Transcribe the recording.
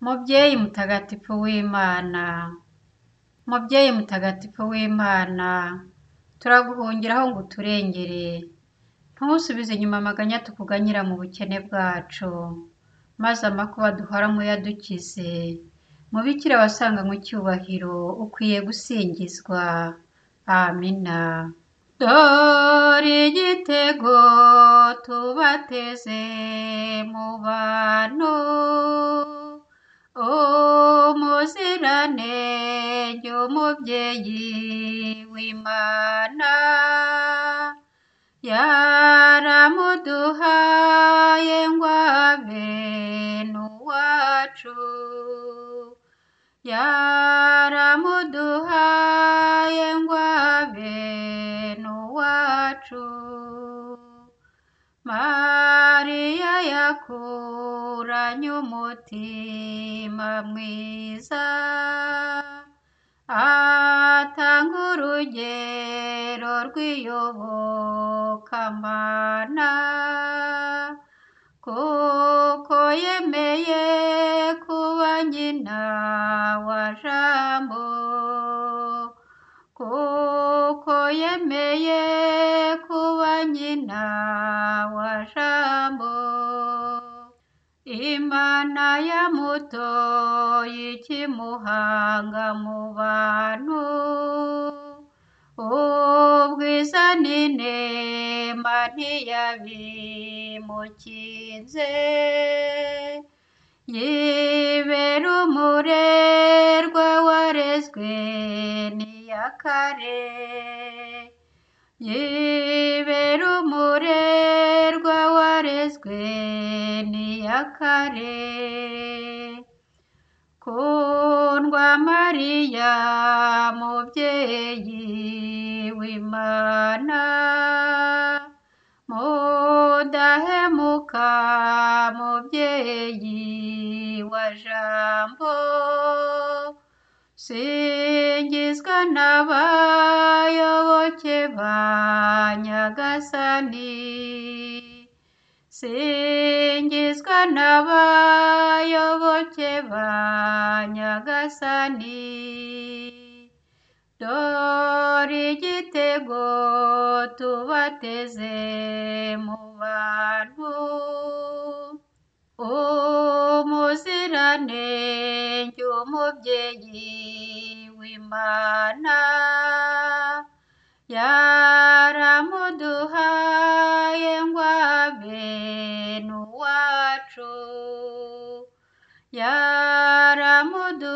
Mubyeyi mutagatifu w'Imana, mubyeyi mutagatifu w'Imana, turaguhungiraho ngo uturengere, ntusubize inyuma amaganya tukuganyira mu bukene bwacu, maze amakuba duhoramo yadukize. Mubikira wasanganywe icyubahiro, ukwiye gusingizwa. Amina. Dore igitego tubateze mu bantu, umuziranenge umubyeyi w'Imana, yaramuduhaye ngo abe n'uwacu, yaramuduhaye ngo abe n'uwacu. Mariya yakuranye umutima mwiza, atanga urugero rw'iyobokamana, kuko yemeye kuba nyina wa Jambo, kuko yemeye kuba nyina wa Jambo. Imana yamutoye ikimuhanga mu bantu, ubwiza n'inema ntiyabimukinze, yibera umurerwa warezwe n'iyakare, yibera umurerwa warezwe n'iyakare. Kundwa Mariya mubyeyi w'Imana, mudahemuka mubyeyi wa Jambo, singizwa n'abayoboke ba Nyagasani, singizwa n'abayoboke ba Nyagasani. Dore igitego tubateze mu bantu, umuziranenge umubyeyi w'Imana, yaramuduhaye ngo abe n'uwacu, yaramuduhaye